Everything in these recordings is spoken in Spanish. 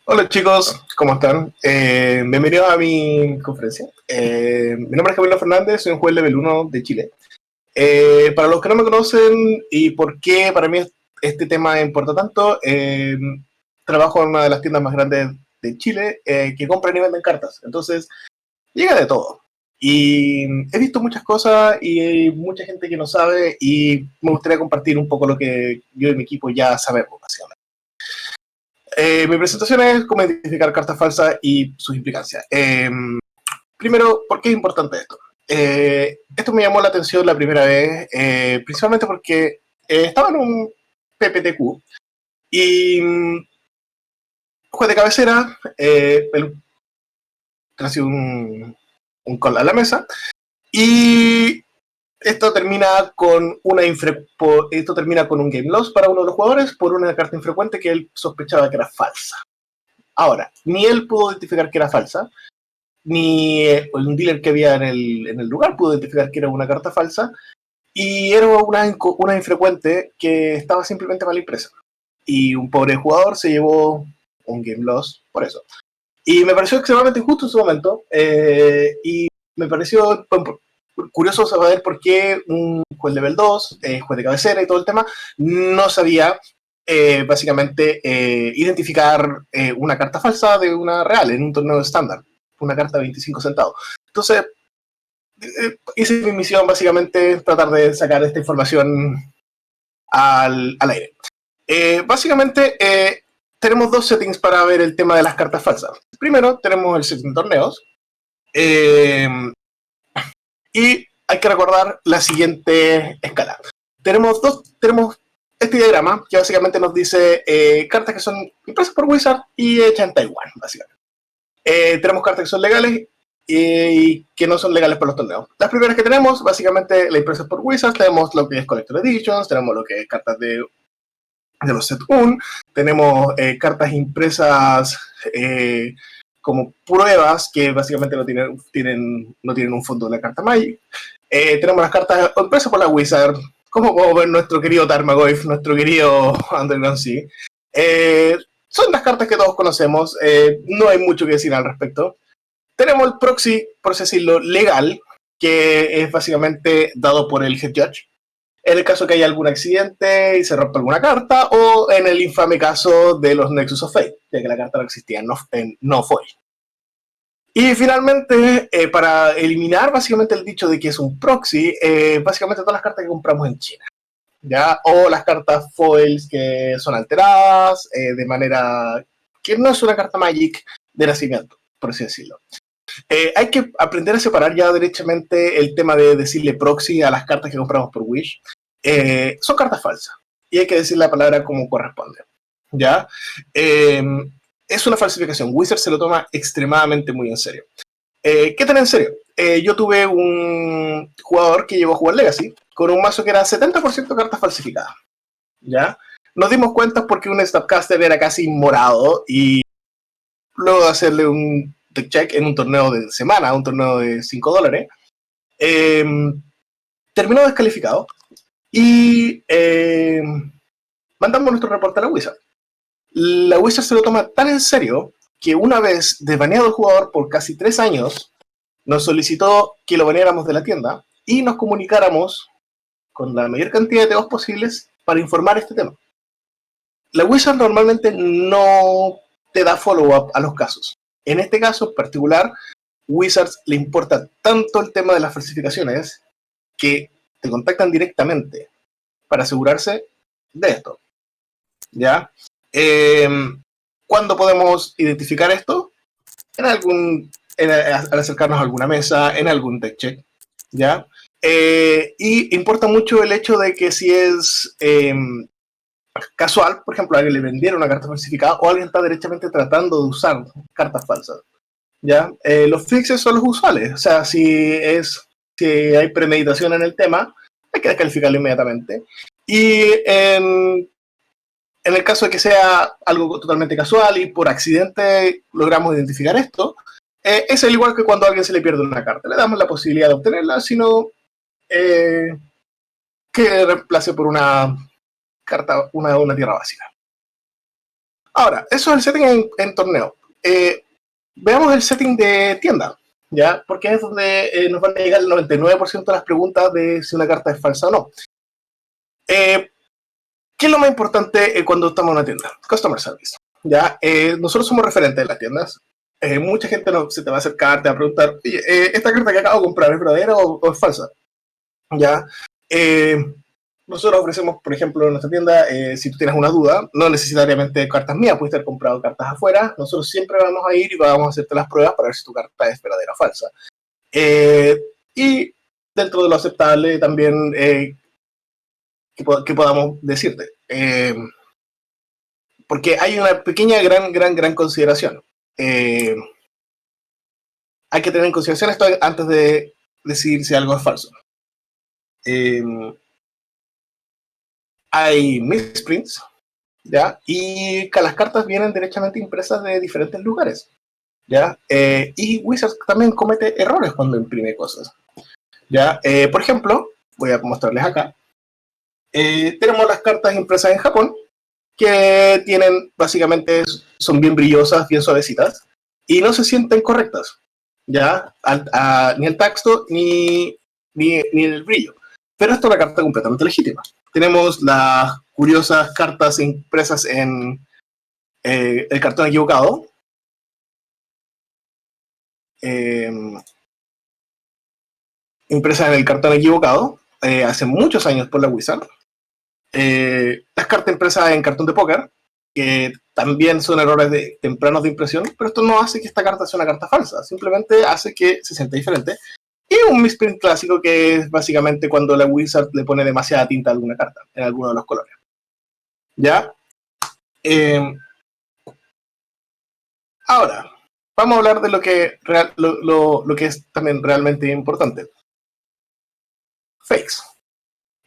Hola chicos, ¿cómo están? Bienvenidos a mi conferencia. Mi nombre es Camilo Fernández, soy un juez level 1 de Chile. Para los que no me conocen y por qué para mí este tema importa tanto, trabajo en una de las tiendas más grandes de Chile que compra y venden cartas. Entonces, llega de todo. Y he visto muchas cosas y hay mucha gente que no sabe y me gustaría compartir un poco lo que yo y mi equipo ya sabemos, básicamente. Mi presentación es cómo identificar cartas falsas y sus implicancias. Primero, ¿por qué es importante esto? Esto me llamó la atención la primera vez, principalmente porque estaba en un PPTQ y juez de cabecera, trajo un call a la mesa y esto termina con esto termina con un game loss para uno de los jugadores por una carta infrecuente que él sospechaba que era falsa. Ahora, ni él pudo identificar que era falsa, ni un dealer que había en el lugar pudo identificar que era una carta falsa, y era una infrecuente que estaba simplemente mal impresa. Y un pobre jugador se llevó un game loss por eso. Y me pareció extremadamente injusto en su momento, y me pareció curioso saber por qué un juez level 2, juez de cabecera y todo el tema, no sabía básicamente identificar una carta falsa de una real en un torneo estándar, una carta de 25 centavos. Entonces, hice mi misión básicamente tratar de sacar esta información al aire. Básicamente, tenemos dos settings para ver el tema de las cartas falsas. Primero, tenemos el setting de torneos. Y hay que recordar la siguiente escala. Tenemos este diagrama que básicamente nos dice cartas que son impresas por Wizard y hechas en Taiwán, básicamente. Tenemos cartas que son legales y que no son legales por los torneos. Las primeras que tenemos, básicamente, la impresa por Wizard, tenemos lo que es Collector Editions, tenemos lo que es cartas de los set 1, tenemos cartas impresas como pruebas que básicamente no tienen un fondo de la carta Magic. Tenemos las cartas impresas por la Wizard, como podemos ver nuestro querido Tarmogoyf, nuestro querido Underground Sea. Son las cartas que todos conocemos, no hay mucho que decir al respecto. Tenemos el proxy, por así decirlo, legal, que es básicamente dado por el Head Judge en el caso que haya algún accidente y se rompa alguna carta, o en el infame caso de los Nexus of Fate, ya que la carta no existía en no foil. Y finalmente, para eliminar básicamente el dicho de que es un proxy, básicamente todas las cartas que compramos en China, ¿ya? O las cartas foils que son alteradas de manera que no es una carta Magic de nacimiento, por así decirlo. Hay que aprender a separar ya derechamente el tema de decirle proxy a las cartas que compramos por Wish. Son cartas falsas y hay que decir la palabra como corresponde. ¿Ya? Es una falsificación. Wizard se lo toma extremadamente muy en serio. ¿Qué tan en serio? Yo tuve un jugador que llegó a jugar Legacy con un mazo que era 70% cartas falsificadas. ¿Ya? Nos dimos cuenta porque un Snapcaster era casi morado y luego de hacerle un deck check en un torneo de semana, un torneo de $5, terminó descalificado y mandamos nuestro reporte a la Wizard. La Wizard se lo toma tan en serio que una vez desbaneado el jugador por casi 3 años, nos solicitó que lo baneáramos de la tienda y nos comunicáramos con la mayor cantidad de temas posibles para informar este tema. La Wizard normalmente no te da follow-up a los casos. En este caso en particular, Wizards le importa tanto el tema de las falsificaciones que te contactan directamente para asegurarse de esto. ¿Ya? ¿Cuándo podemos identificar esto? Al acercarnos a alguna mesa, en algún deck check. ¿Ya? Y importa mucho el hecho de que si es casual, por ejemplo, a alguien le vendieron una carta falsificada o alguien está derechamente tratando de usar cartas falsas. ¿Ya? Los fixes son los usuales, o sea, si hay premeditación en el tema, hay que descalificarlo inmediatamente. Y en el caso de que sea algo totalmente casual y por accidente logramos identificar esto, es el igual que cuando a alguien se le pierde una carta. Le damos la posibilidad de obtenerla, sino que reemplace por una carta, una tierra básica. Ahora, eso es el setting en torneo. Veamos el setting de tienda, ¿ya? Porque es donde nos van a llegar el 99% de las preguntas de si una carta es falsa o no. ¿Qué es lo más importante cuando estamos en una tienda? Customer Service, ¿ya? Nosotros somos referentes de las tiendas. Mucha gente se te va a acercar, te va a preguntar, ¿esta carta que acabo de comprar es verdadera o es falsa? ¿Ya? Nosotros ofrecemos, por ejemplo, en nuestra tienda, si tú tienes una duda, no necesariamente cartas mías, puedes haber comprado cartas afuera, nosotros siempre vamos a ir y vamos a hacerte las pruebas para ver si tu carta es verdadera o falsa. Y dentro de lo aceptable también que podamos decirte. Porque hay una pequeña, gran consideración. Hay que tener en consideración esto antes de decir si algo es falso. Hay misprints, ¿ya? Y que las cartas vienen derechamente impresas de diferentes lugares, ¿ya? Y Wizards también comete errores cuando imprime cosas, ¿ya? Por ejemplo, voy a mostrarles acá. Tenemos las cartas impresas en Japón, que tienen, básicamente, son bien brillosas, bien suavecitas, y no se sienten correctas, ¿ya? Ni el texto, ni el brillo. Pero esto es una carta completamente legítima. Tenemos las curiosas cartas impresas en el cartón equivocado. Impresas en el cartón equivocado, hace muchos años por la Wizard. Las cartas impresas en cartón de póker, que también son errores tempranos de impresión, pero esto no hace que esta carta sea una carta falsa, simplemente hace que se sienta diferente. Y un misprint clásico, que es básicamente cuando la Wizard le pone demasiada tinta a alguna carta, en alguno de los colores. ¿Ya? Ahora, vamos a hablar de lo que es también realmente importante. Fakes.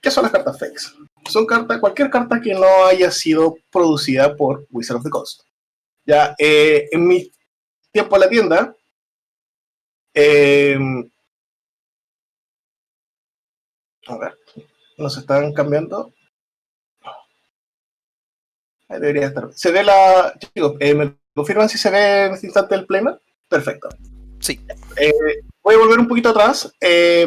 ¿Qué son las cartas fakes? Son cualquier carta que no haya sido producida por Wizard of the Coast. Ya, en mi tiempo en la tienda, a ver, nos están cambiando. Ahí debería estar. ¿Se ve chicos, me confirman si se ve en este instante el playmat? Perfecto. Sí. Voy a volver un poquito atrás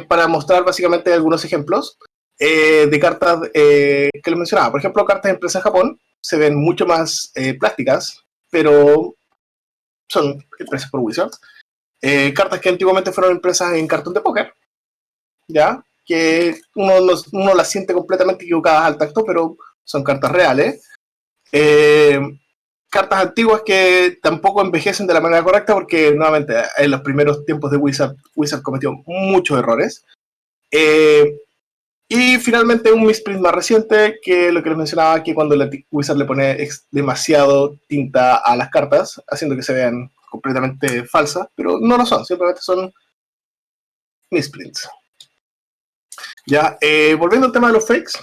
para mostrar básicamente algunos ejemplos de cartas que les mencionaba. Por ejemplo, cartas impresas en Japón se ven mucho más plásticas, pero son impresas por Wizards. Cartas que antiguamente fueron impresas en cartón de póker, ¿ya? Que uno las siente completamente equivocadas al tacto, pero son cartas reales. Cartas antiguas que tampoco envejecen de la manera correcta porque, nuevamente, en los primeros tiempos de Wizard cometió muchos errores. Y finalmente un misprint más reciente, que lo que les mencionaba, que cuando Wizard le pone demasiado tinta a las cartas, haciendo que se vean completamente falsas, pero no lo son, simplemente son misprints. Ya, volviendo al tema de los fakes,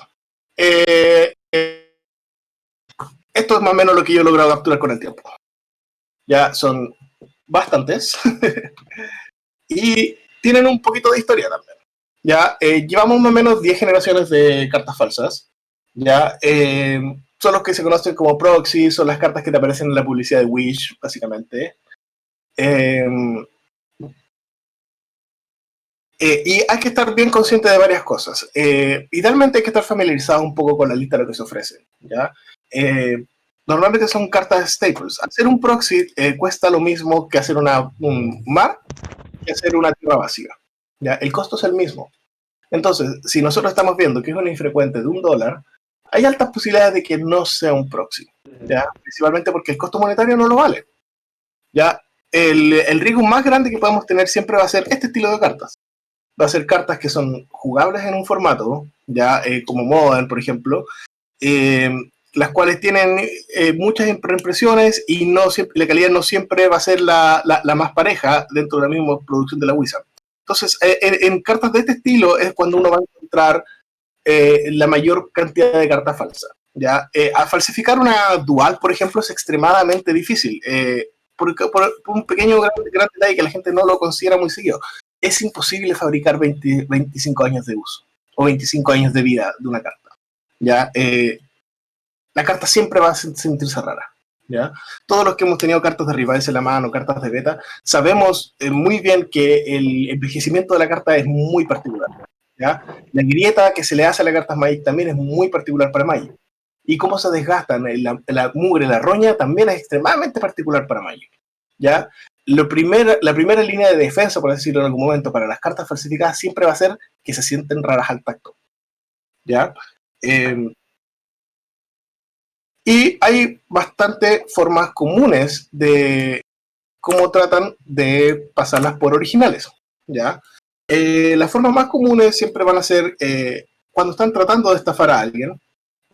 esto es más o menos lo que yo he logrado capturar con el tiempo. Ya son bastantes y tienen un poquito de historia también. Ya, llevamos más o menos 10 generaciones de cartas falsas. Ya, son los que se conocen como proxy, son las cartas que te aparecen en la publicidad de Wish, básicamente. Y hay que estar bien consciente de varias cosas. Idealmente hay que estar familiarizado un poco con la lista de lo que se ofrece, ¿ya? Normalmente son cartas staples. Hacer un proxy cuesta lo mismo que hacer un mar, que hacer una tierra básica, ¿ya? El costo es el mismo. Entonces, si nosotros estamos viendo que es una infrecuente de $1, hay altas posibilidades de que no sea un proxy, ¿ya? Principalmente porque el costo monetario no lo vale, ¿ya? El riesgo más grande que podemos tener siempre va a ser este estilo de cartas. Va a ser cartas que son jugables en un formato, ya como Modern, por ejemplo, las cuales tienen muchas reimpresiones y la calidad no siempre va a ser la más pareja dentro de la misma producción de la Wizard. Entonces, en cartas de este estilo es cuando uno va a encontrar la mayor cantidad de cartas falsas. ¿Ya? A falsificar una dual, por ejemplo, es extremadamente difícil. Por un pequeño gran detalle que la gente no lo considera muy seguido. Es imposible fabricar 25 años de uso o 25 años de vida de una carta. ¿Ya? La carta siempre va a sentirse rara. ¿ya? Todos los que hemos tenido cartas de rivales en la mano, cartas de beta, sabemos muy bien que el envejecimiento de la carta es muy particular, ¿ya? La grieta que se le hace a las cartas Magic también es muy particular para Magic. Y cómo se desgastan, la mugre, la roña, también es extremadamente particular para Magic, ¿ya? La primera línea de defensa, por decirlo en algún momento, para las cartas falsificadas siempre va a ser que se sienten raras al tacto, ¿ya? Y hay bastante formas comunes de cómo tratan de pasarlas por originales, ¿ya? Las formas más comunes siempre van a ser cuando están tratando de estafar a alguien,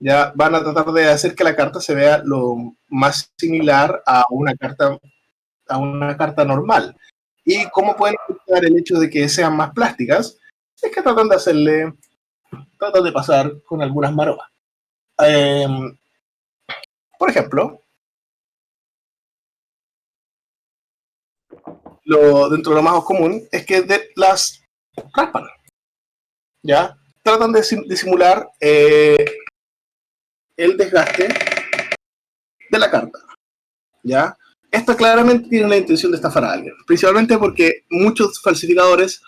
ya van a tratar de hacer que la carta se vea lo más similar a una carta normal. ¿Y cómo pueden evitar el hecho de que sean más plásticas? Es que tratan de pasar con algunas maromas. Eh, por ejemplo, dentro de lo más común es que las raspan, ¿ya? Tratan de simular el desgaste de la carta, ¿ya? Esto claramente tiene la intención de estafar a alguien, principalmente porque muchos falsificadores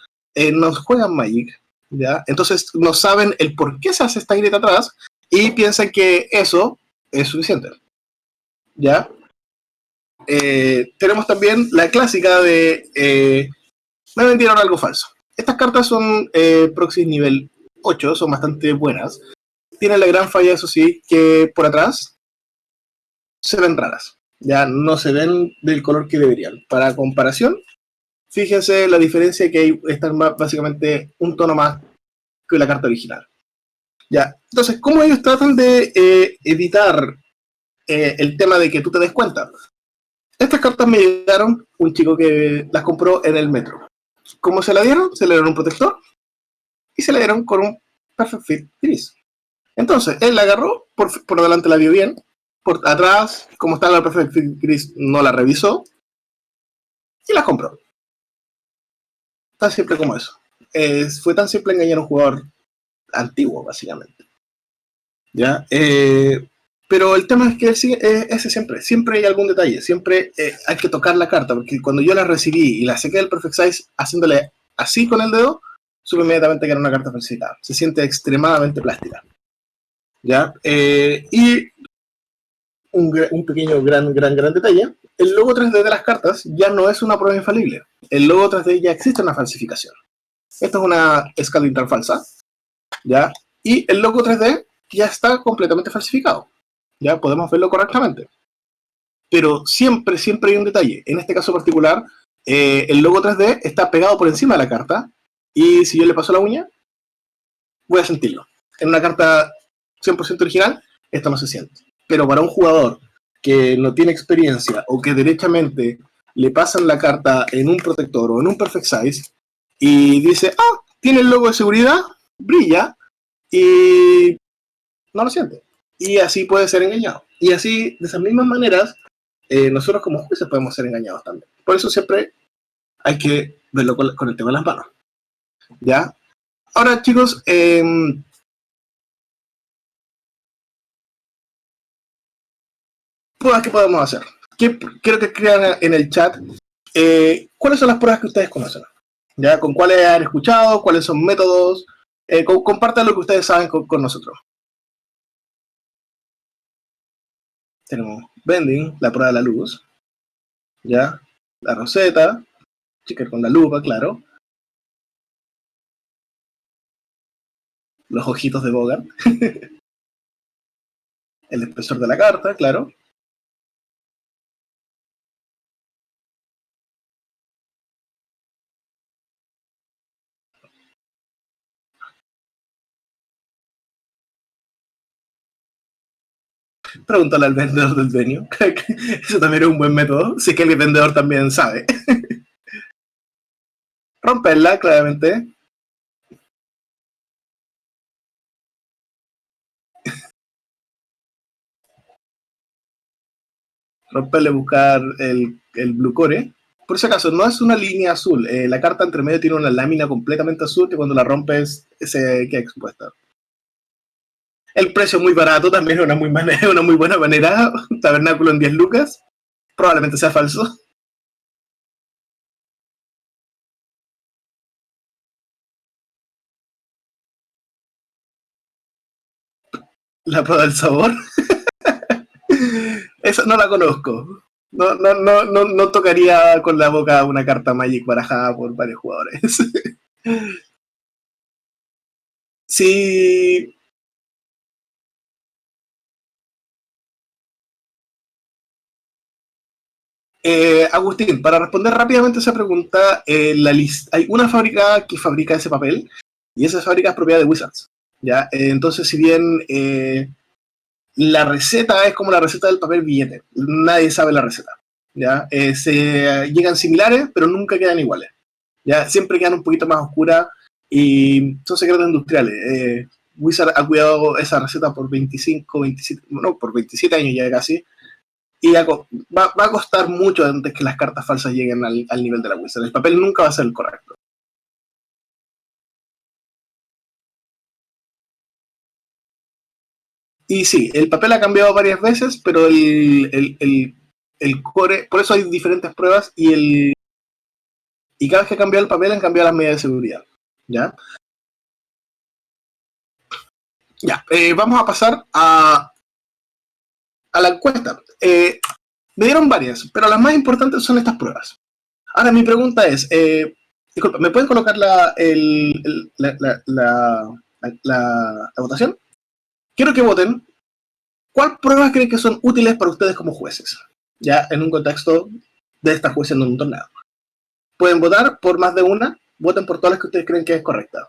no juegan Magic, ¿ya? Entonces no saben el por qué se hace esta grieta atrás y piensan que eso es suficiente, ¿ya? Tenemos también la clásica de me vendieron algo falso. Estas cartas son proxies nivel 8, son bastante buenas. Tienen la gran falla, eso sí, que por atrás se ven raras. Ya no se ven del color que deberían. Para comparación, fíjense la diferencia que hay, están básicamente un tono más que la carta original. Ya, entonces, ¿cómo ellos tratan de evitar el tema de que tú te des cuenta? Estas cartas me llegaron un chico que las compró en el metro. ¿Cómo se la dieron? Se le dieron un protector y se le dieron con un Perfect Fit gris. Entonces, él la agarró, por delante la vio bien, por atrás, como estaba la Perfect Fit gris, no la revisó y la compró. Tan simple como eso. Fue tan simple engañar a un jugador antiguo, básicamente. ¿Ya? Pero el tema es que ese siempre hay algún detalle, siempre hay que tocar la carta, porque cuando yo la recibí y la saqué del Perfect Size haciéndole así con el dedo, supe inmediatamente que era una carta falsificada. Se siente extremadamente plástica. ¿Ya? Y un pequeño, gran detalle, el logo 3D de las cartas ya no es una prueba infalible. El logo 3D ya existe una falsificación. Esto es una escala intern falsa, ¿ya? Y el logo 3D ya está completamente falsificado. Ya podemos verlo correctamente. Pero siempre hay un detalle. En este caso particular, el logo 3D está pegado por encima de la carta y si yo le paso la uña, voy a sentirlo. En una carta 100% original, esto no se siente. Pero para un jugador que no tiene experiencia o que derechamente le pasan la carta en un protector o en un perfect size y dice, tiene el logo de seguridad, brilla y no lo siente. Y así puede ser engañado. Y así, de esas mismas maneras, nosotros como jueces podemos ser engañados también. Por eso siempre hay que verlo con el tema de las manos. ¿Ya? Ahora, chicos, pruebas que podemos hacer. Quiero que escriban en el chat cuáles son las pruebas que ustedes conocen. ¿Ya? Con cuáles han escuchado, cuáles son métodos. Compartan lo que ustedes saben con nosotros. Tenemos Bending, la prueba de la luz. ¿Ya? La roseta, checker con la lupa, claro. Los ojitos de Bogart. El espesor de la carta, claro. Pregúntale al vendedor del venue. Eso también es un buen método. Si es que el vendedor también sabe. Romperla, claramente. Romperle, buscar el blue core. Por si acaso, no es una línea azul. La carta entre medio tiene una lámina completamente azul que cuando la rompes se queda expuesta. El precio muy barato también es una muy buena manera. Tabernáculo en 10 lucas. Probablemente sea falso. La prueba del sabor. Esa no la conozco. No tocaría con la boca una carta Magic barajada por varios jugadores. Sí. Agustín, para responder rápidamente esa pregunta, hay una fábrica que fabrica ese papel y esa fábrica es propiedad de Wizards. ¿Ya? Entonces, si bien la receta es como la receta del papel billete, nadie sabe la receta. ¿Ya? Llegan similares, pero nunca quedan iguales. ¿Ya? Siempre quedan un poquito más oscuras y son secretos industriales. Wizard ha cuidado esa receta por 25, 27, no, por 27 años ya casi, y va a costar mucho antes que las cartas falsas lleguen al nivel de la Wizard. El papel nunca va a ser el correcto. Y sí, el papel ha cambiado varias veces, pero el core, por eso hay diferentes pruebas y cada vez que ha cambiado el papel han cambiado las medidas de seguridad. ¿Ya? Ya, vamos a pasar a la encuesta. Me dieron varias, pero las más importantes son estas pruebas. Ahora, mi pregunta es, disculpa, ¿me pueden colocar la votación? Quiero que voten. ¿Cuál pruebas creen que son útiles para ustedes como jueces? Ya en un contexto de estar jueceando en un torneo. Pueden votar por más de una, voten por todas las que ustedes creen que es correcta.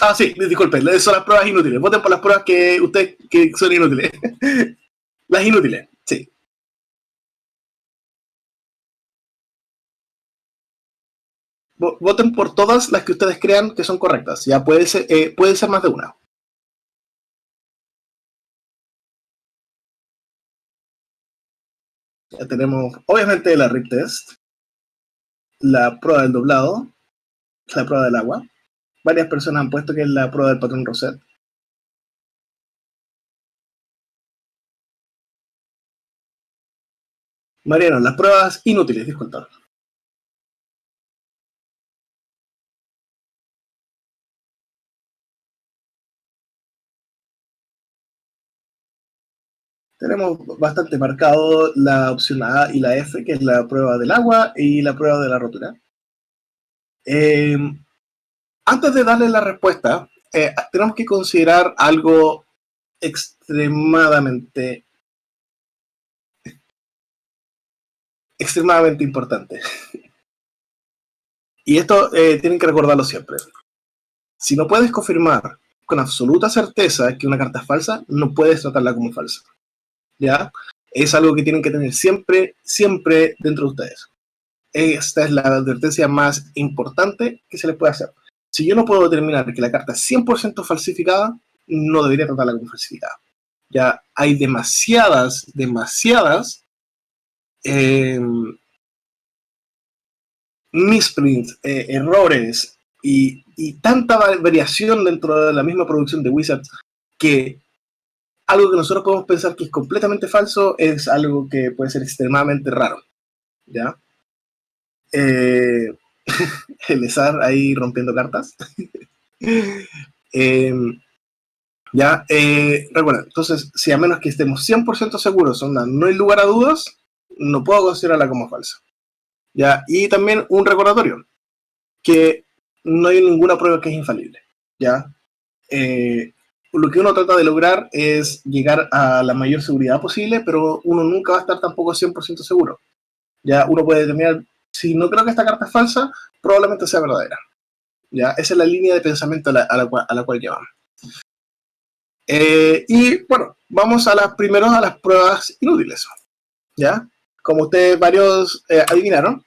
Ah, sí, disculpen, son las pruebas inútiles. Voten por las pruebas que ustedes que son inútiles. Las inútiles, sí. Voten por todas las que ustedes crean que son correctas. Ya puede ser más de una. Ya tenemos, obviamente, la RIP test, la prueba del doblado, la prueba del agua. Varias personas han puesto que es la prueba del patrón Rosette. Mariano, las pruebas inútiles, disculpa. Tenemos bastante marcado la opción A y la F, que es la prueba del agua y la prueba de la rotura. Eh, Antes de darle la respuesta, tenemos que considerar algo extremadamente, extremadamente importante. Y esto tienen que recordarlo siempre. Si no puedes confirmar con absoluta certeza que una carta es falsa, no puedes tratarla como falsa. ¿Ya? Es algo que tienen que tener siempre, siempre dentro de ustedes. Esta es la advertencia más importante que se les puede hacer. Si yo no puedo determinar que la carta es 100% falsificada, no debería tratarla como falsificada. Ya hay demasiadas eh, misprints, errores y tanta variación dentro de la misma producción de Wizards que algo que nosotros podemos pensar que es completamente falso es algo que puede ser extremadamente raro. ¿Ya? Eh, el Ezar ahí rompiendo cartas. eh, ya, recuerden, entonces, si a menos que estemos 100% seguros, no hay lugar a dudas, no puedo considerarla como falsa. Ya, y también un recordatorio, que no hay ninguna prueba que es infalible. Ya, lo que uno trata de lograr es llegar a la mayor seguridad posible, pero uno nunca va a estar tampoco 100% seguro. Ya, uno puede determinar, si no creo que esta carta es falsa, probablemente sea verdadera. ¿Ya? Esa es la línea de pensamiento a la cual llevamos. Y bueno, vamos primero a las pruebas inútiles. ¿Ya? Como ustedes varios adivinaron,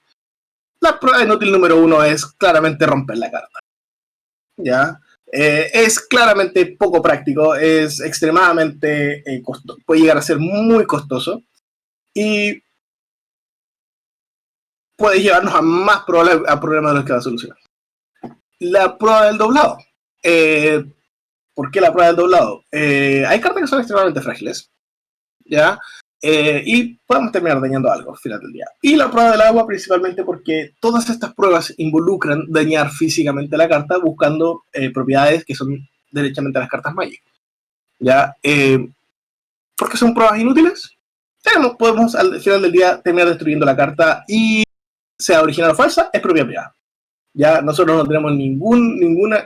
la prueba inútil número 1 es claramente romper la carta. ¿Ya? Es claramente poco práctico, es extremadamente costoso, puede llegar a ser muy costoso y puede llevarnos a más problemas de los que va a solucionar. La prueba del doblado. ¿Por qué la prueba del doblado? Hay cartas que son extremadamente frágiles, ¿ya? Y podemos terminar dañando algo al final del día. Y la prueba del agua principalmente porque todas estas pruebas involucran dañar físicamente la carta buscando propiedades que son derechamente las cartas Magic. ¿Ya? ¿Por qué son pruebas inútiles? No podemos al final del día terminar destruyendo la carta y sea original o falsa, es propia privada. Ya nosotros no tenemos ninguna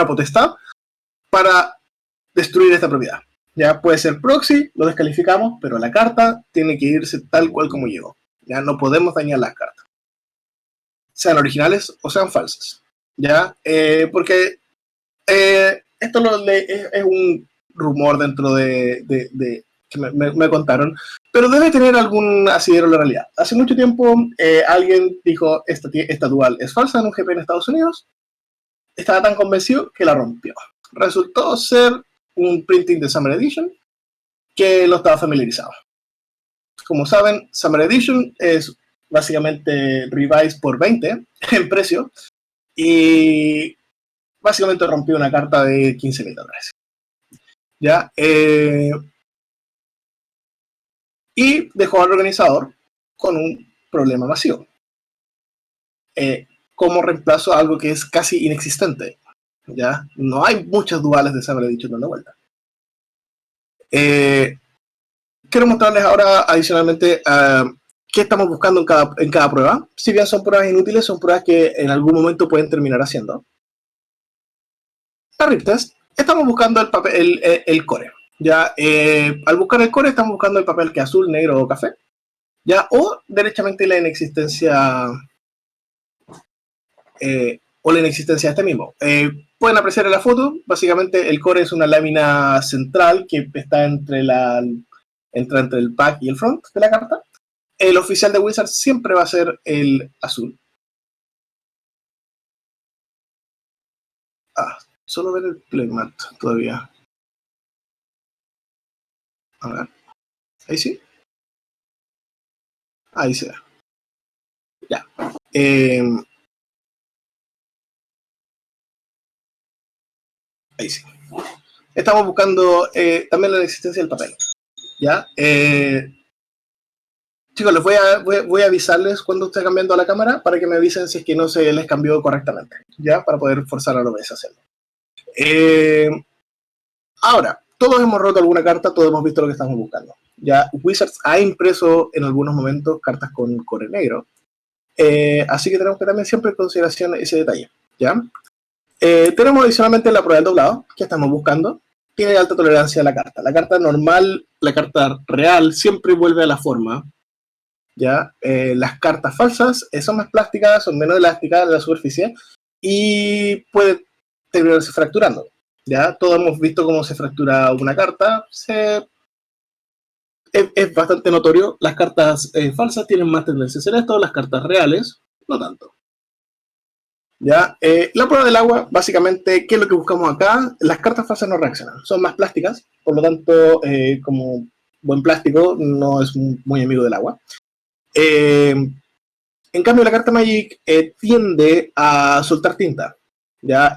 potestad para destruir esta propiedad. Ya puede ser proxy, lo descalificamos, pero la carta tiene que irse tal cual como llegó. Ya no podemos dañar las cartas, sean originales o sean falsas. Ya, porque esto es un rumor dentro de que me contaron, pero debe tener algún asidero en la realidad. Hace mucho tiempo alguien dijo, esta dual es falsa en un GP en Estados Unidos, estaba tan convencido que la rompió. Resultó ser un printing de Summer Edition que lo estaba familiarizado. Como saben, Summer Edition es básicamente revised por 20 en precio y básicamente rompió una carta de $15,000. ¿Ya? Y dejó al organizador con un problema masivo. Como reemplazo a algo que es casi inexistente. ¿Ya? No hay muchas duales de Summer Edition dando vuelta. Quiero mostrarles ahora adicionalmente qué estamos buscando en cada prueba. Si bien son pruebas inútiles, son pruebas que en algún momento pueden terminar haciendo. La RIP Test, estamos buscando el core. Ya, al buscar el core estamos buscando el papel que es azul, negro o café. Ya, o derechamente la inexistencia de este mismo. Pueden apreciar en la foto, básicamente el core es una lámina central que está entre el back y el front de la carta. El oficial de Wizard siempre va a ser el azul. Solo ver el playmat todavía. A ver. Ahí sí. Ahí se ve. Ya. Ahí sí. Estamos buscando también la existencia del papel. ¿Ya? Chicos, voy a avisarles cuando esté cambiando la cámara para que me avisen si es que no se les cambió correctamente. ¿Ya? Para poder forzar a OBS a hacerlo. Ahora, todos hemos roto alguna carta, todos hemos visto lo que estamos buscando. Ya, Wizards ha impreso en algunos momentos cartas con core negro. Así que tenemos que también siempre en consideración ese detalle. ¿Ya? Tenemos adicionalmente la prueba del doblado, que estamos buscando. Tiene alta tolerancia a la carta. La carta normal, la carta real, siempre vuelve a la forma. ¿Ya? Las cartas falsas son más plásticas, son menos elásticas de la superficie y puede terminarse fracturando. ¿Ya? Todos hemos visto cómo se fractura una carta. Es bastante notorio. Las cartas falsas tienen más tendencia a hacer esto, las cartas reales no tanto. ¿Ya? La prueba del agua, básicamente, ¿qué es lo que buscamos acá? Las cartas falsas no reaccionan, son más plásticas, por lo tanto, como buen plástico, no es muy amigo del agua. En cambio, la carta Magic tiende a soltar tinta. ¿Ya?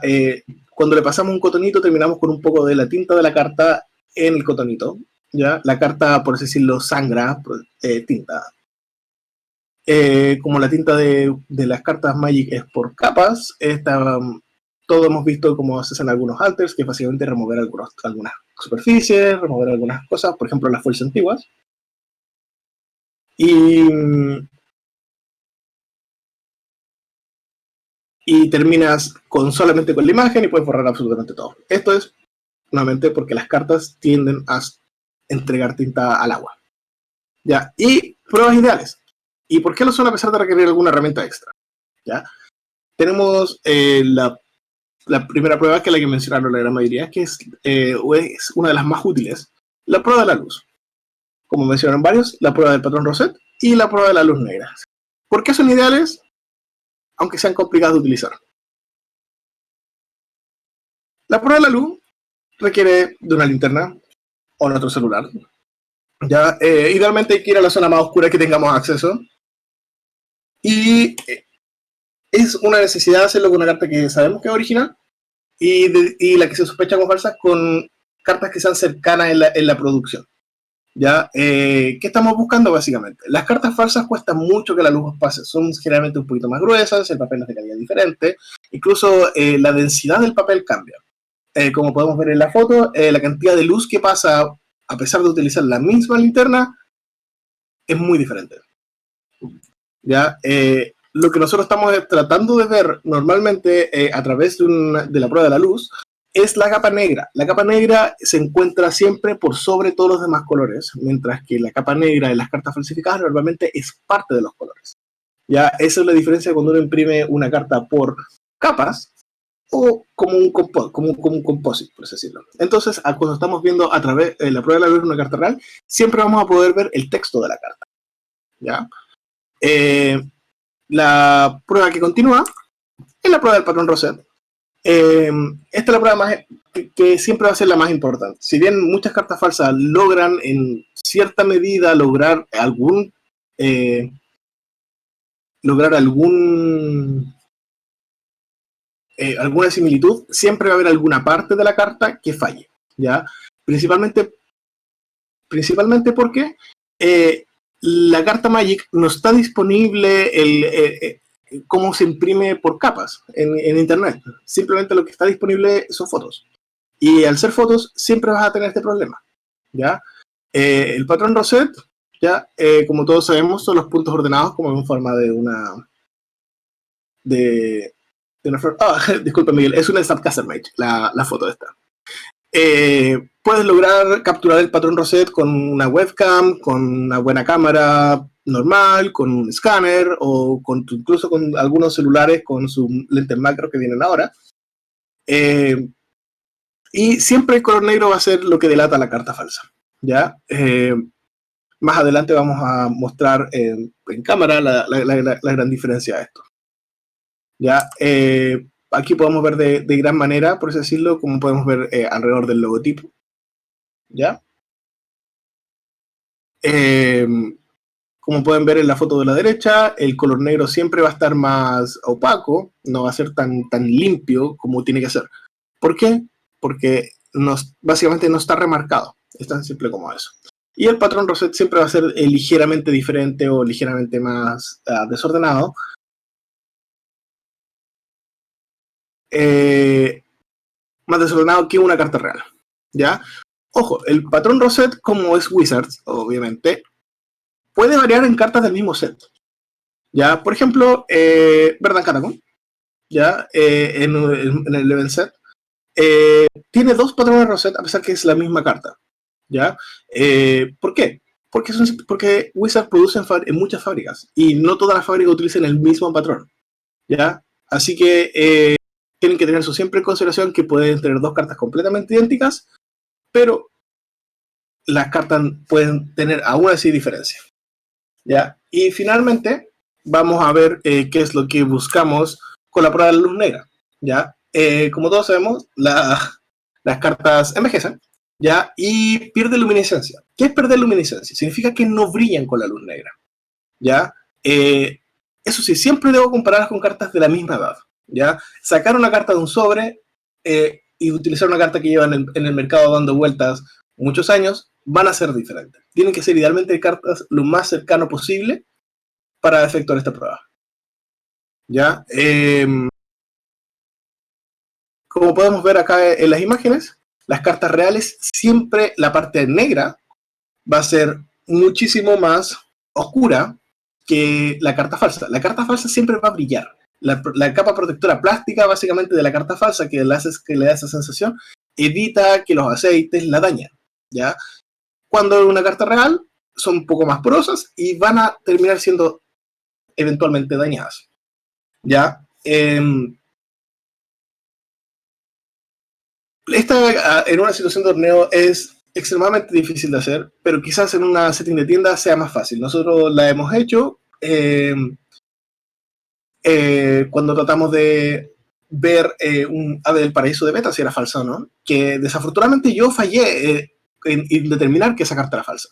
Cuando le pasamos un cotonito, terminamos con un poco de la tinta de la carta en el cotonito. ¿Ya? La carta, por así decirlo, sangra tinta. Como la tinta de las cartas Magic es por capas, todos hemos visto cómo se hacen algunos alters, que es básicamente remover algunas superficies, remover algunas cosas, por ejemplo las fuerzas antiguas. Y terminas solamente con la imagen y puedes borrar absolutamente todo. Esto es, nuevamente, porque las cartas tienden a entregar tinta al agua. ¿Ya? Y pruebas ideales. ¿Y por qué lo son a pesar de requerir alguna herramienta extra? ¿Ya? Tenemos la primera prueba, que es la que mencionaron la gran mayoría, que es una de las más útiles, la prueba de la luz. Como mencionaron varios, la prueba del patrón Rosette y la prueba de la luz negra. ¿Por qué son ideales? Aunque sean complicadas de utilizar. La prueba de la luz requiere de una linterna o nuestro celular. ¿Ya? Idealmente hay que ir a la zona más oscura que tengamos acceso. Y es una necesidad hacerlo con una carta que sabemos que es original y la que se sospecha como falsa con cartas que sean cercanas en la producción. ¿Ya? ¿Qué estamos buscando básicamente? Las cartas falsas cuestan mucho que la luz pase, son generalmente un poquito más gruesas, el papel es de calidad diferente, incluso la densidad del papel cambia. Como podemos ver en la foto, la cantidad de luz que pasa a pesar de utilizar la misma linterna es muy diferente. ¿Ya? Lo que nosotros estamos tratando de ver normalmente a través de la prueba de la luz es la capa negra. La capa negra se encuentra siempre por sobre todos los demás colores, mientras que la capa negra en las cartas falsificadas normalmente es parte de los colores. ¿Ya? Esa es la diferencia cuando uno imprime una carta por capas o como un composite, por así decirlo. Entonces, cuando estamos viendo a través de la prueba de la luz de una carta real, siempre vamos a poder ver el texto de la carta. ¿Ya? La prueba que continúa es la prueba del patrón Rosette. Esta es la prueba que siempre va a ser la más importante. Si bien muchas cartas falsas logran en cierta medida lograr alguna similitud, siempre va a haber alguna parte de la carta que falle, ¿ya? Principalmente porque la carta Magic no está disponible cómo se imprime por capas en internet. Simplemente lo que está disponible son fotos. Y al ser fotos, siempre vas a tener este problema, ¿ya? El patrón Rosette, ¿ya? Como todos sabemos, son los puntos ordenados como en forma de una... disculpa, Miguel, es una Snapcaster Mage, la foto de esta. Puedes lograr capturar el patrón Rosette con una webcam, con una buena cámara normal, con un escáner o incluso con algunos celulares con sus lentes macro que vienen ahora. Y siempre el color negro va a ser lo que delata la carta falsa, ¿ya? Más adelante vamos a mostrar en cámara la gran diferencia de esto. ¿Ya? Aquí podemos ver de gran manera, por así decirlo, como podemos ver alrededor del logotipo. ¿Ya? Como pueden ver en la foto de la derecha, el color negro siempre va a estar más opaco, no va a ser tan limpio como tiene que ser. ¿Por qué? Porque básicamente no está remarcado. Es tan simple como eso. Y el patrón Rosette siempre va a ser ligeramente diferente o ligeramente más desordenado. Más desordenado que una carta real. ¿Ya? Ojo, el patrón Rosette, como es Wizards, obviamente, puede variar en cartas del mismo set. ¿Ya? Por ejemplo, Verdant Catacomb, ¿ya? En el Event Set, tiene dos patrones Rosette a pesar que es la misma carta. ¿Ya? ¿Por qué? Porque Wizards produce en muchas fábricas y no todas las fábricas utilizan el mismo patrón. ¿Ya? Así que tienen que tener eso siempre en consideración, que pueden tener dos cartas completamente idénticas, pero las cartas pueden tener aún así diferencia. ¿Ya? Y finalmente vamos a ver qué es lo que buscamos con la prueba de la luz negra. ¿Ya? Como todos sabemos, las cartas envejecen, ¿ya? Y pierden luminiscencia. ¿Qué es perder luminiscencia? Significa que no brillan con la luz negra. ¿Ya? Eso sí, siempre debo compararlas con cartas de la misma edad. ¿Ya? Sacar una carta de un sobre y utilizar una carta que lleva en el mercado dando vueltas muchos años, van a ser diferentes. Tienen que ser idealmente cartas lo más cercano posible para efectuar esta prueba. ¿Ya? Como podemos ver acá en las imágenes, las cartas reales, siempre la parte negra va a ser muchísimo más oscura que la carta falsa. La carta falsa siempre va a brillar. La capa protectora plástica, básicamente, de la carta falsa, que le da esa sensación, evita que los aceites la dañen, ¿ya? Cuando es una carta real, son un poco más porosas y van a terminar siendo eventualmente dañadas, ¿ya? Esta, en una situación de torneo, es extremadamente difícil de hacer, pero quizás en una setting de tienda sea más fácil. Nosotros la hemos hecho cuando tratamos de ver un Ave del Paraíso de beta, si era falsa o no, que desafortunadamente yo fallé en determinar que esa carta era falsa.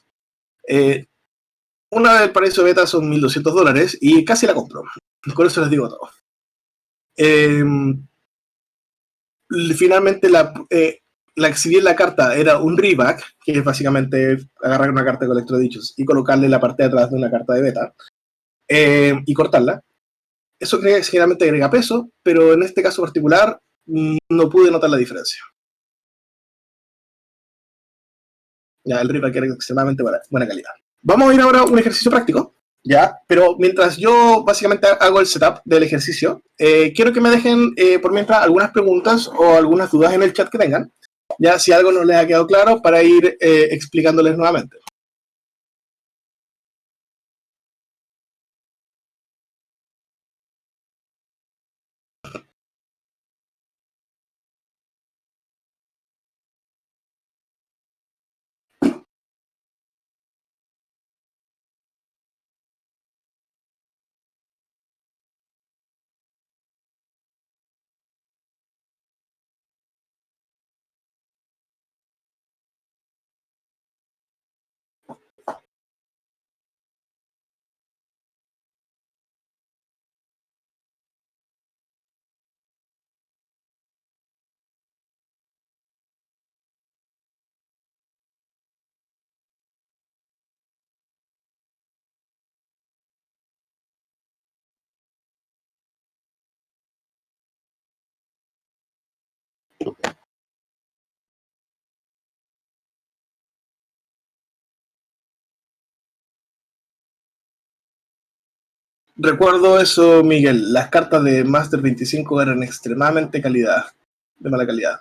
Una Ave del Paraíso de beta son $1,200 y casi la compro. Con eso les digo todo. Eh, Finalmente, si bien la carta era un reback, que es básicamente agarrar una carta con electrodichos y colocarle la parte de atrás de una carta de beta, y cortarla, eso generalmente agrega peso, pero en este caso particular no pude notar la diferencia. Ya, el reback era extremadamente buena calidad. Vamos a ir ahora a un ejercicio práctico, ya, pero mientras yo básicamente hago el setup del ejercicio, quiero que me dejen por mientras algunas preguntas o algunas dudas en el chat que tengan, ya si algo no les ha quedado claro para ir explicándoles nuevamente. Recuerdo eso, Miguel, las cartas de Master 25 eran extremadamente de mala calidad.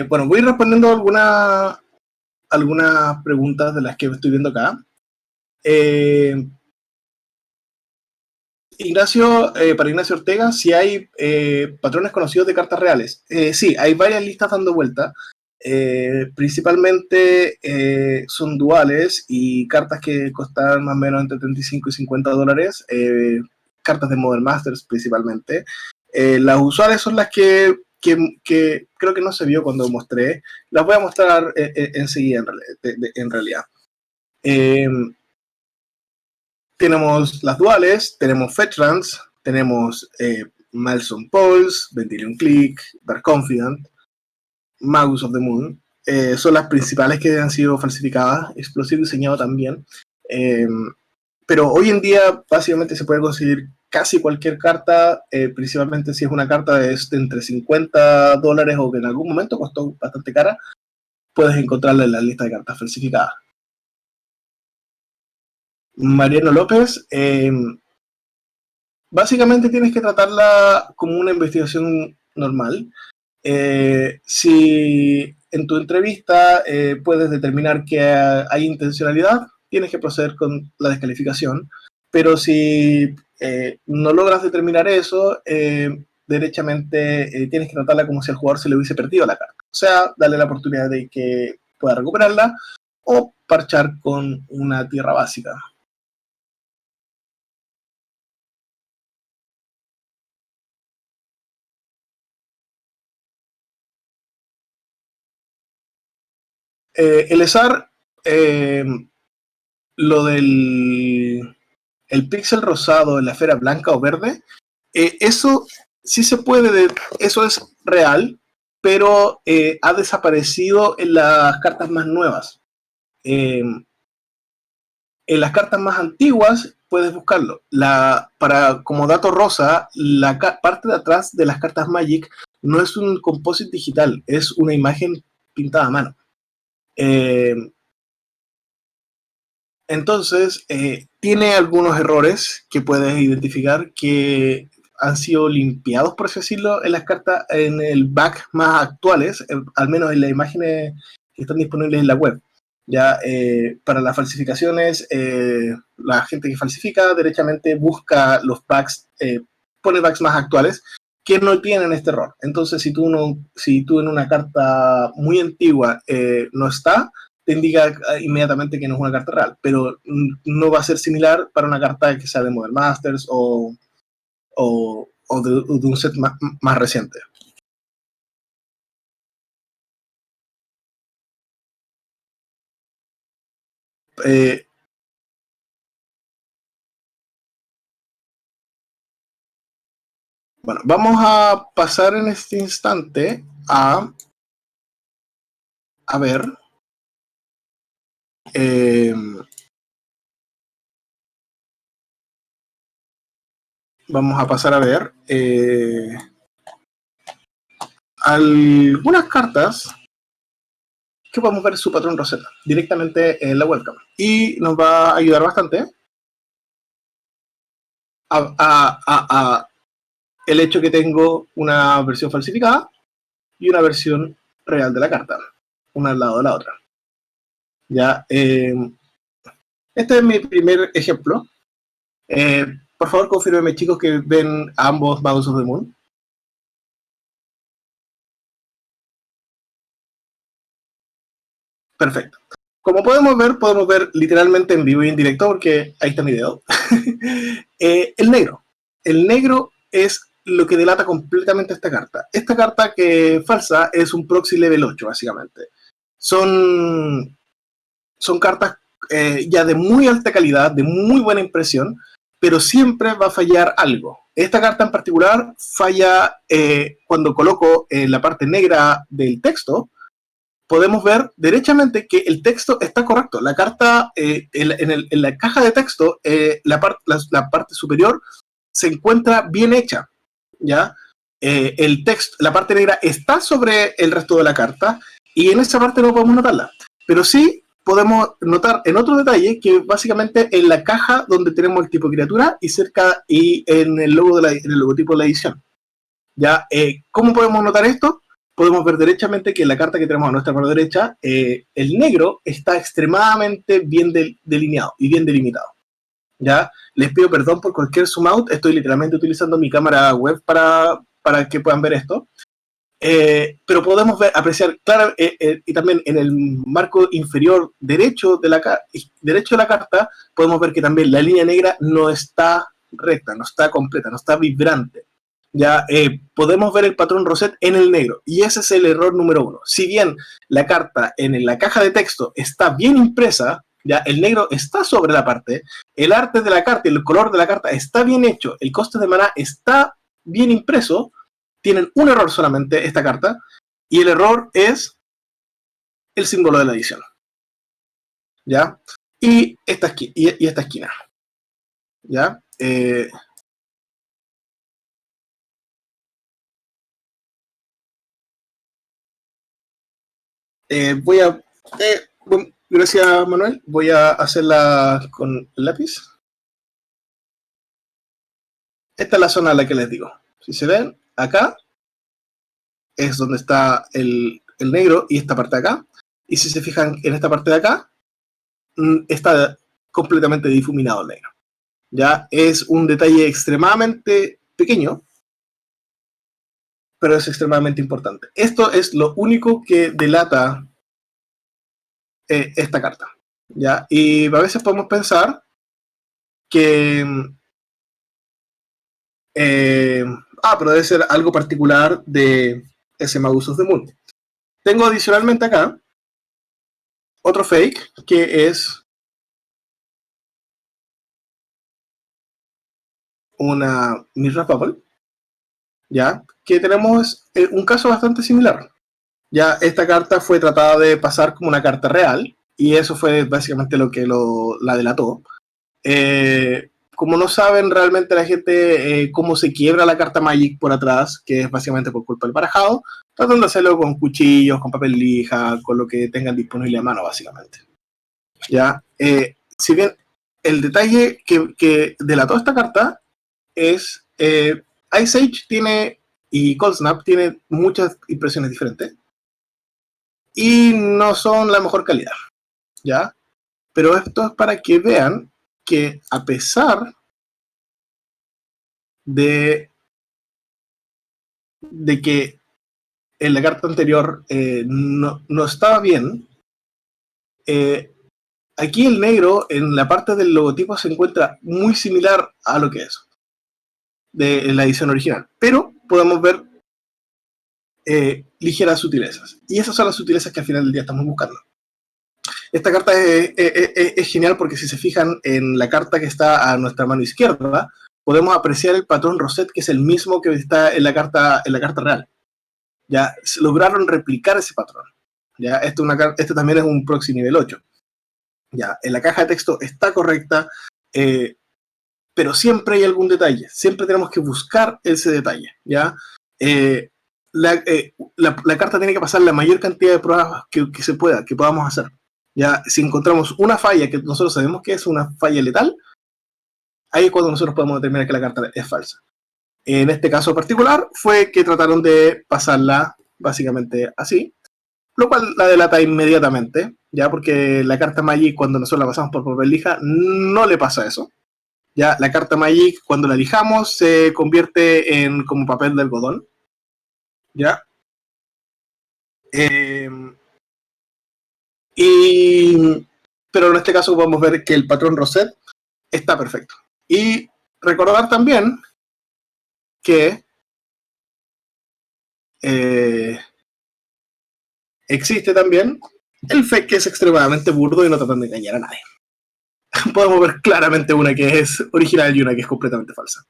Bueno, voy respondiendo algunas preguntas de las que estoy viendo acá. Para Ignacio Ortega, si hay patrones conocidos de cartas reales. Sí, hay varias listas dando vuelta. Principalmente son duales y cartas que costan más o menos entre 35 y $50. Cartas de Modern Masters principalmente. Las usuales son las que creo que no se vio cuando mostré. Las voy a mostrar enseguida en realidad. Tenemos las duales, tenemos Fetchlands, tenemos Milestone Pulse, Vendilion Click, Dark Confidant, Magus of the Moon. Son las principales que han sido falsificadas, Explosive diseñado también. Pero hoy en día básicamente se puede conseguir casi cualquier carta, principalmente si es una carta de entre $50 o que en algún momento costó bastante cara, puedes encontrarla en la lista de cartas falsificadas. Mariano López, básicamente tienes que tratarla como una investigación normal. Si en tu entrevista puedes determinar que hay intencionalidad, tienes que proceder con la descalificación. Pero si no logras determinar eso, derechamente tienes que tratarla como si al jugador se le hubiese perdido la carta. O sea, darle la oportunidad de que pueda recuperarla o parchar con una tierra básica. El ESAR, lo del el píxel rosado en la esfera blanca o verde, eso sí se puede, eso es real, pero ha desaparecido en las cartas más nuevas. En las cartas más antiguas puedes buscarlo. Como dato rosa, la parte de atrás de las cartas Magic no es un composite digital, es una imagen pintada a mano. Entonces, tiene algunos errores que puedes identificar que han sido limpiados, por así decirlo, en las cartas, en el back más actuales, al menos en las imágenes que están disponibles en la web. Ya, para las falsificaciones, la gente que falsifica derechamente busca los backs, pone backs más actuales que no tienen este error. Entonces, si tú en una carta muy antigua no está, te indica inmediatamente que no es una carta real, pero no va a ser similar para una carta que sea de Modern Masters o de un set más reciente. Bueno, vamos a pasar en este instante a ver vamos a pasar a ver algunas cartas que podemos ver su patrón Rosetta directamente en la webcam. Y nos va a ayudar bastante a el hecho que tengo una versión falsificada y una versión real de la carta, una al lado de la otra. Ya, este es mi primer ejemplo. Por favor, confírmenme, chicos, que ven ambos Magos of the Moon. Perfecto. Como podemos ver literalmente en vivo y en directo, porque ahí está mi video. El negro. El negro es lo que delata completamente esta carta. Esta carta que falsa es un proxy level 8, básicamente. Son cartas ya de muy alta calidad, de muy buena impresión, pero siempre va a fallar algo. Esta carta en particular falla cuando coloco la parte negra del texto. Podemos ver derechamente que el texto está correcto. La carta, en la caja de texto, la parte superior se encuentra bien hecha, ¿ya? El texto, la parte negra está sobre el resto de la carta y en esa parte no podemos notarla. Pero sí podemos notar en otro detalle que básicamente en la caja donde tenemos el tipo de criatura y cerca y en el logotipo de la edición. ¿Ya? ¿Cómo podemos notar esto? Podemos ver derechamente que en la carta que tenemos a nuestra mano derecha, el negro está extremadamente bien delineado y bien delimitado. ¿Ya? Les pido perdón por cualquier zoom out, estoy literalmente utilizando mi cámara web para que puedan ver esto. Pero podemos apreciar claro, y también en el marco inferior derecho de la carta, podemos ver que también la línea negra no está recta, no está completa, no está vibrante. Ya podemos ver el patrón Rosette en el negro y ese es el error número 1. Si bien la carta en la caja de texto está bien impresa, ya el negro está sobre la parte, el arte de la carta y el color de la carta está bien hecho, el coste de maná está bien impreso, tienen un error solamente esta carta y el error es el símbolo de la edición. ¿Ya? Y esta esquina. ¿Ya? Voy a... bueno, gracias, Manuel. Voy a hacerla con lápiz. Esta es la zona a la que les digo. Si se ven, acá es donde está el negro y esta parte de acá. Y si se fijan en esta parte de acá, está completamente difuminado el negro. Ya es un detalle extremadamente pequeño, pero es extremadamente importante. Esto es lo único que delata esta carta. ¿Ya? Y a veces podemos pensar que pero debe ser algo particular de ese Magus of the Moon. Tengo adicionalmente acá otro fake que es una Mirror Bubble, ya que tenemos un caso bastante similar. Ya esta carta fue tratada de pasar como una carta real y eso fue básicamente lo que la delató. Como no saben realmente la gente cómo se quiebra la carta Magic por atrás, que es básicamente por culpa del barajado, tratan de hacerlo con cuchillos, con papel lija, con lo que tengan disponible a mano, básicamente. ¿Ya? Si bien el detalle que delató esta carta es Ice Age tiene y Cold Snap tiene muchas impresiones diferentes y no son la mejor calidad, ¿ya? Pero esto es para que vean que a pesar de que en la carta anterior no estaba bien, aquí el negro en la parte del logotipo se encuentra muy similar a lo que es de la edición original, pero podemos ver ligeras sutilezas, y esas son las sutilezas que al final del día estamos buscando. Esta carta es genial porque si se fijan en la carta que está a nuestra mano izquierda, podemos apreciar el patrón Rosette, que es el mismo que está en la carta real. Ya lograron replicar ese patrón. Ya este también es un proxy nivel 8. Ya, en la caja de texto está correcta, pero siempre hay algún detalle. Siempre tenemos que buscar ese detalle. ¿Ya? La carta tiene que pasar la mayor cantidad de pruebas que se pueda, que podamos hacer. Ya, si encontramos una falla que nosotros sabemos que es una falla letal, ahí es cuando nosotros podemos determinar que la carta es falsa. En este caso particular fue que trataron de pasarla básicamente así, lo cual la delata inmediatamente, ya, porque la carta Magic, cuando nosotros la pasamos por papel lija, no le pasa eso. Ya, la carta Magic, cuando la lijamos, se convierte en como papel de algodón. Ya. Pero en este caso podemos ver que el patrón Rosette está perfecto. Y recordar también que existe también el fake, que es extremadamente burdo y no tratan de engañar a nadie. Podemos ver claramente una que es original y una que es completamente falsa.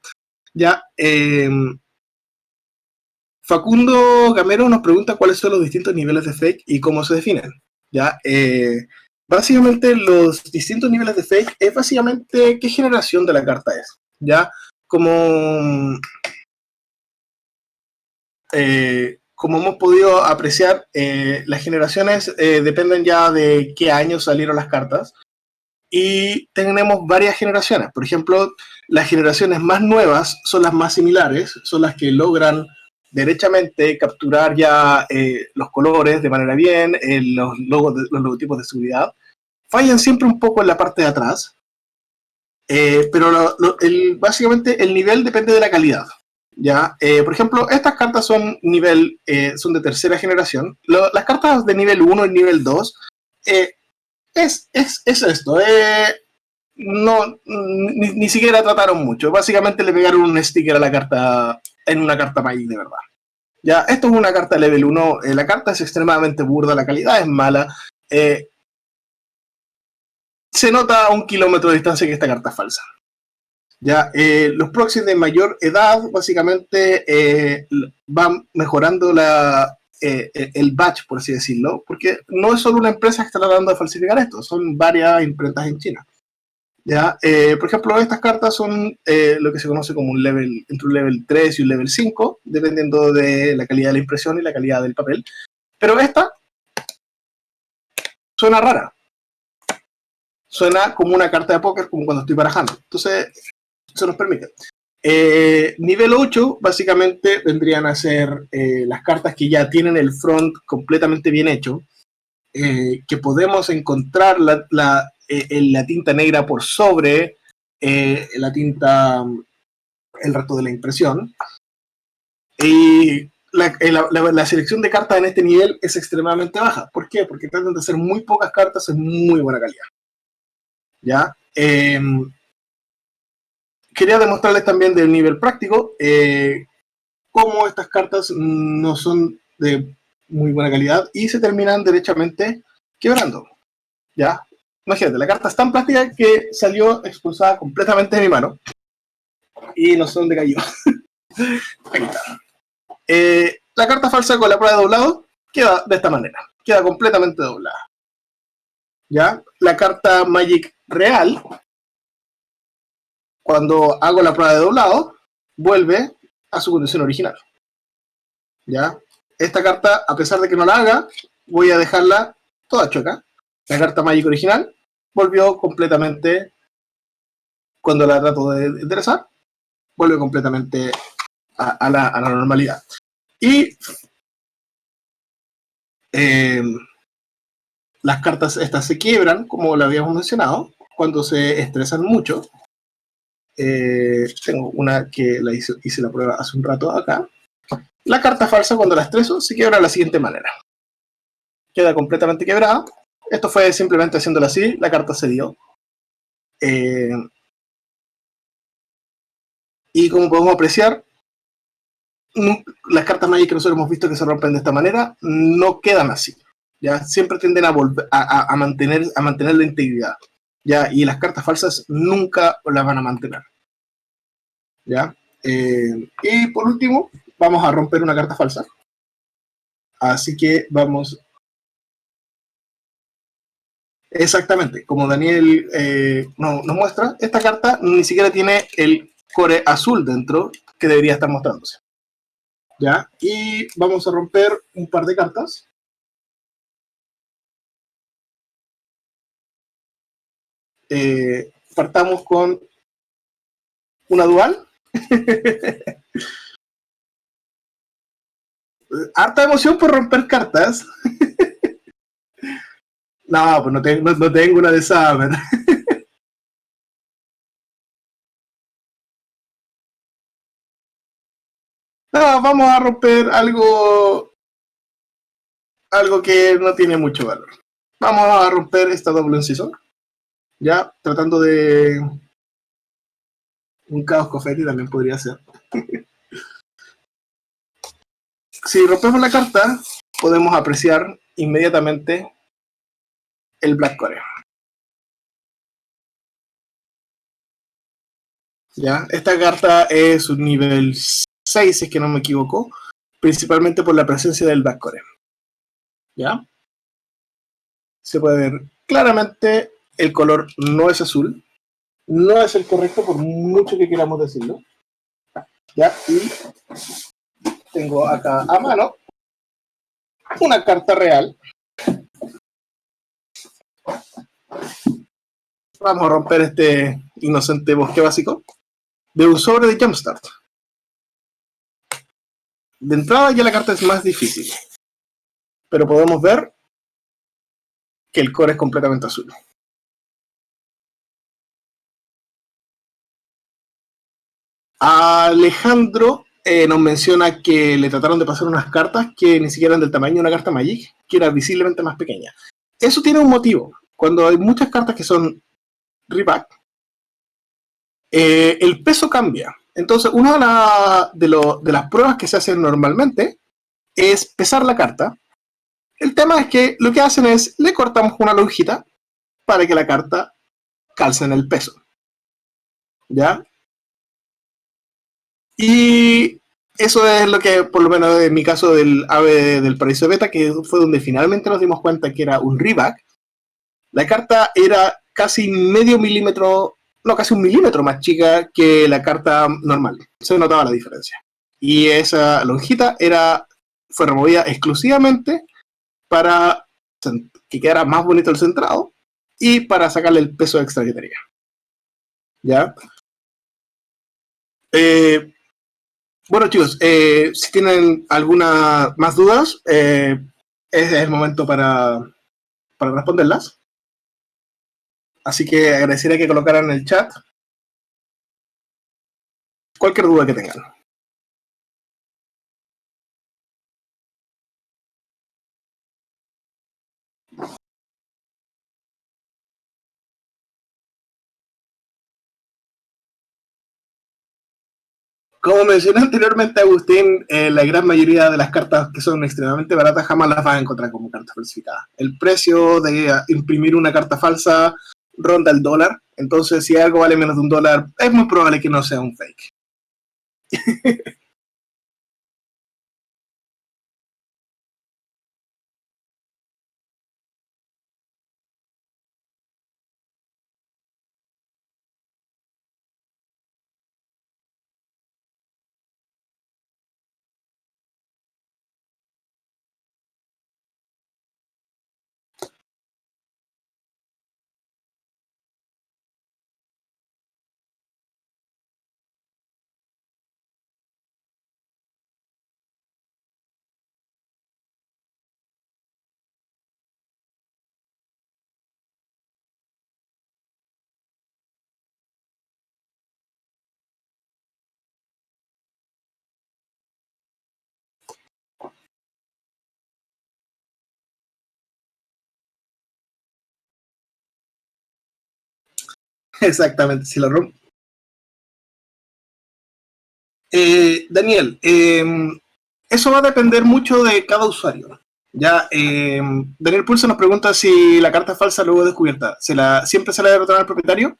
Ya, Facundo Gamero nos pregunta cuáles son los distintos niveles de fake y cómo se definen. Ya, básicamente los distintos niveles de fake es básicamente qué generación de la carta es. Ya, como hemos podido apreciar, las generaciones dependen ya de qué año salieron las cartas. Y tenemos varias generaciones. Por ejemplo, las generaciones más nuevas son las más similares, son las que logran derechamente capturar ya los colores de manera bien, los logotipos de seguridad. Fallan siempre un poco en la parte de atrás, pero básicamente el nivel depende de la calidad. ¿Ya? Por ejemplo, estas cartas son son de tercera generación. Las cartas de nivel 1 y nivel 2 es esto. Ni siquiera trataron mucho. Básicamente le pegaron un sticker a la carta en una carta Magic de verdad. Ya, esto es una carta level 1. La carta es extremadamente burda, la calidad es mala. Se nota a 1 kilómetro de distancia que esta carta es falsa. Ya, los proxies de mayor edad básicamente van mejorando el batch, por así decirlo, porque no es solo una empresa que está tratando de falsificar esto, son varias imprentas en China. ¿Ya? Por ejemplo, estas cartas son lo que se conoce como entre un level 3 y un level 5, dependiendo de la calidad de la impresión y la calidad del papel. Pero esta suena rara. Suena como una carta de póker, como cuando estoy barajando. Entonces, eso nos permite. Nivel 8 básicamente vendrían a ser las cartas que ya tienen el front completamente bien hecho, que podemos encontrar la tinta negra por sobre la tinta, el resto de la impresión. Y la selección de cartas en este nivel es extremadamente baja. ¿Por qué? Porque tratan de hacer muy pocas cartas en muy buena calidad. ¿Ya? Quería demostrarles también del nivel práctico cómo estas cartas no son de muy buena calidad y se terminan derechamente quebrando. ¿Ya? Imagínate, la carta es tan plástica que salió expulsada completamente de mi mano y no sé dónde cayó. Aquí está. La carta falsa con la prueba de doblado queda de esta manera, queda completamente doblada. ¿Ya? La carta Magic real, cuando hago la prueba de doblado, vuelve a su condición original. ¿Ya? Esta carta, a pesar de que no la haga, voy a dejarla toda chueca. La carta Magic original volvió completamente, cuando la trato de enderezar, vuelve completamente a la normalidad. Y las cartas estas se quiebran, como lo habíamos mencionado, cuando se estresan mucho. Tengo una que hice la prueba hace un rato acá. La carta falsa, cuando la estreso, se quiebra de la siguiente manera. Queda completamente quebrada Esto fue simplemente haciéndolo así, la carta se dio. Y como podemos apreciar, las cartas Magic que nosotros hemos visto que se rompen de esta manera no quedan así. ¿Ya? Siempre tienden a, volver, a mantener la integridad. ¿Ya? Y las cartas falsas nunca las van a mantener. ¿Ya? Y por último, vamos a romper una carta falsa. Así que vamos. Exactamente, como Daniel nos muestra, esta carta ni siquiera tiene el core azul dentro que debería estar mostrándose. ¿Ya? Y vamos a romper un par de cartas. Partamos con una dual. Harta emoción por romper cartas. No, pues no tengo una de Summer. No, vamos a romper algo que no tiene mucho valor. Vamos a romper esta doble incisor. Ya, tratando de un caos confetti también podría ser. Si rompemos la carta, podemos apreciar inmediatamente el Black Core. ¿Ya? Esta carta es un nivel 6, si es que no me equivoco, principalmente por la presencia del Black Core. ¿Ya? Se puede ver claramente el color no es azul, no es el correcto por mucho que queramos decirlo. ¿Ya? Y tengo acá a mano una carta real. Vamos a romper este inocente bosque básico de un sobre de Jumpstart. De entrada ya la carta es más difícil, pero podemos ver que el core es completamente azul. Alejandro nos menciona que le trataron de pasar unas cartas que ni siquiera eran del tamaño de una carta Magic, que era visiblemente más pequeña. Eso tiene un motivo. Cuando hay muchas cartas que son repack, el peso cambia. Entonces, una de las pruebas que se hacen normalmente es pesar la carta. El tema es que lo que hacen es le cortamos una lonjita para que la carta calce en el peso. ¿Ya? Y eso es lo que, por lo menos en mi caso del Ave del Paraíso Beta, que fue donde finalmente nos dimos cuenta que era un reback, la carta era casi medio milímetro, no, casi un milímetro más chica que la carta normal. Se notaba la diferencia. Y esa lonjita fue removida exclusivamente para que quedara más bonito el centrado y para sacarle el peso extra que tenía. ¿Ya? Bueno, chicos, si tienen alguna más dudas, es el momento para responderlas. Así que agradecería que colocaran en el chat cualquier duda que tengan. Como mencioné anteriormente, Agustín, la gran mayoría de las cartas que son extremadamente baratas jamás las vas a encontrar como cartas falsificadas. El precio de imprimir una carta falsa ronda el dólar, entonces si algo vale menos de $1, es muy probable que no sea un fake. Exactamente, si lo rompo. Daniel, eso va a depender mucho de cada usuario. Ya, Daniel Pulso nos pregunta si la carta es falsa luego descubierta. ¿Siempre se la debe retornar al propietario?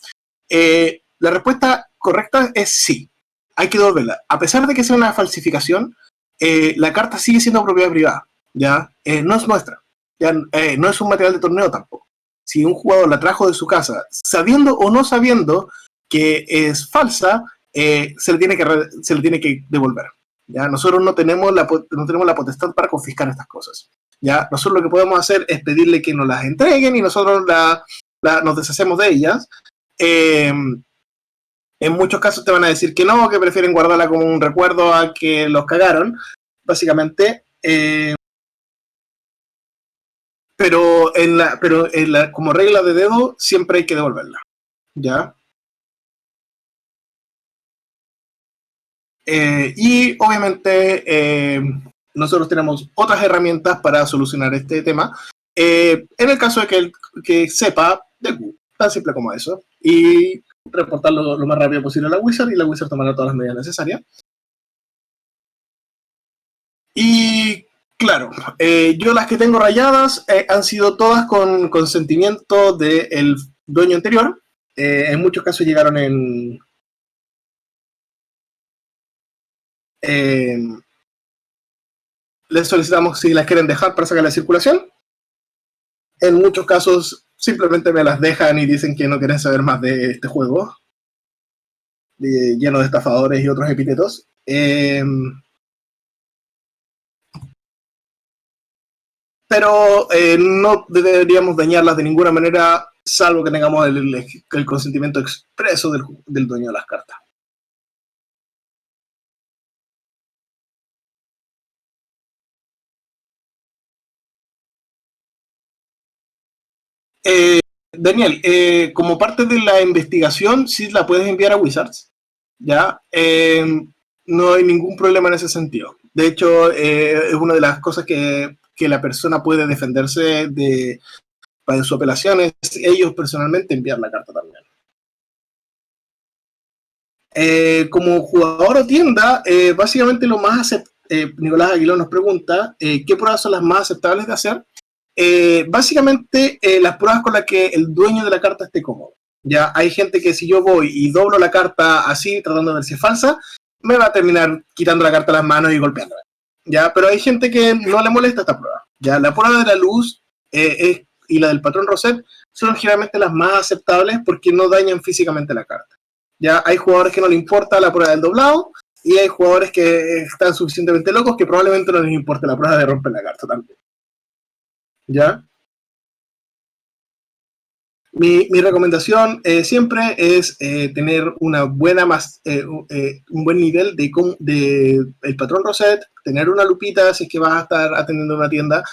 La respuesta correcta es sí. Hay que devolverla. A pesar de que sea una falsificación, la carta sigue siendo propiedad privada. ¿Ya? No es nuestra. ¿Ya? No es un material de torneo tampoco. Si un jugador la trajo de su casa, sabiendo o no sabiendo que es falsa, se le tiene que devolver. ¿Ya? Nosotros no tenemos la potestad para confiscar estas cosas. ¿Ya? Nosotros lo que podemos hacer es pedirle que nos las entreguen y nosotros nos deshacemos de ellas. Eh, en muchos casos te van a decir que no, que prefieren guardarla como un recuerdo a que los cagaron, básicamente. Como regla de dedo, siempre hay que devolverla. ¿Ya? Y obviamente nosotros tenemos otras herramientas para solucionar este tema. En el caso de que sepa de Q, tan simple como eso, y reportarlo lo más rápido posible a la Wizard y la Wizard tomará todas las medidas necesarias. Y claro, yo las que tengo rayadas han sido todas con consentimiento del dueño anterior. En muchos casos llegaron en les solicitamos si las quieren dejar para sacar la circulación. En muchos casos simplemente me las dejan y dicen que no quieren saber más de este juego, lleno de estafadores y otros epítetos. Pero no deberíamos dañarlas de ninguna manera, salvo que tengamos el consentimiento expreso del dueño de las cartas. Eh, Daniel, como parte de la investigación, sí la puedes enviar a Wizards, ¿ya? No hay ningún problema en ese sentido. De hecho, es una de las cosas que la persona puede defenderse para su apelación, es ellos personalmente enviar la carta también. Como jugador o tienda, básicamente lo más Nicolás Aguilón nos pregunta, ¿qué pruebas son las más aceptables de hacer? Básicamente las pruebas con las que el dueño de la carta esté cómodo. Ya hay gente que si yo voy y doblo la carta así, tratando de ver si es falsa, me va a terminar quitando la carta de las manos y golpeándola. Ya, pero hay gente que no le molesta esta prueba. Ya, la prueba de la luz y la del patrón Rosette son generalmente las más aceptables porque no dañan físicamente la carta. Ya, hay jugadores que no les importa la prueba del doblado y hay jugadores que están suficientemente locos que probablemente no les importe la prueba de romper la carta también. ¿Ya? Mi recomendación siempre es tener una buena un buen nivel de el patrón Rosette, tener una lupita si es que vas a estar atendiendo una tienda.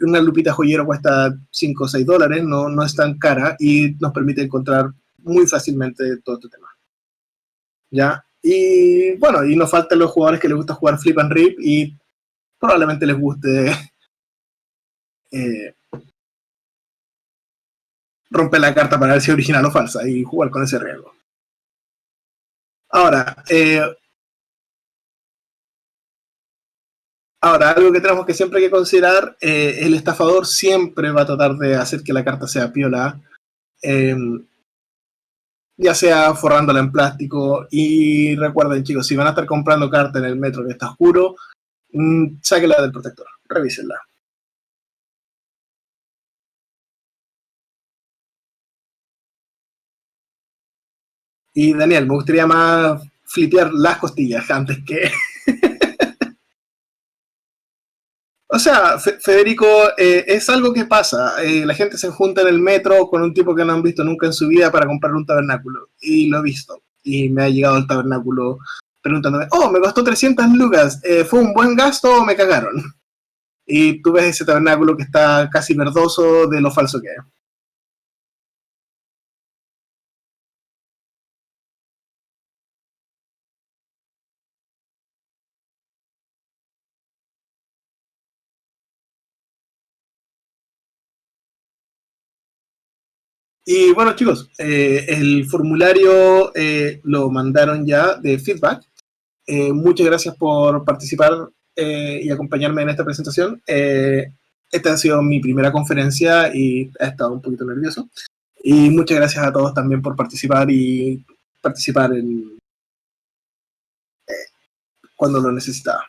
Una lupita joyero cuesta 5 o 6 dólares, no es tan cara y nos permite encontrar muy fácilmente todo este tema. ¿Ya? Y bueno, y nos faltan los jugadores que les gusta jugar flip and rip y probablemente les guste eh, romper la carta para ver si es original o falsa y jugar con ese riesgo. Ahora, algo que tenemos que siempre que considerar, el estafador siempre va a tratar de hacer que la carta sea piola, eh, ya sea forrándola en plástico. Y recuerden, chicos, si van a estar comprando carta en el metro que está oscuro, sáquenla del protector, revísenla. Y Daniel, me gustaría más flipear las costillas antes que o sea, Federico, es algo que pasa. La gente se junta en el metro con un tipo que no han visto nunca en su vida para comprar un tabernáculo. Y lo he visto. Y me ha llegado el tabernáculo preguntándome, oh, me costó 300 lucas. ¿Fue un buen gasto o me cagaron? Y tú ves ese tabernáculo que está casi verdoso de lo falso que es. Y bueno, chicos, el formulario lo mandaron ya de feedback. Muchas gracias por participar y acompañarme en esta presentación. Esta ha sido mi primera conferencia y he estado un poquito nervioso. Y muchas gracias a todos también por participar y participar en, cuando lo necesitaba.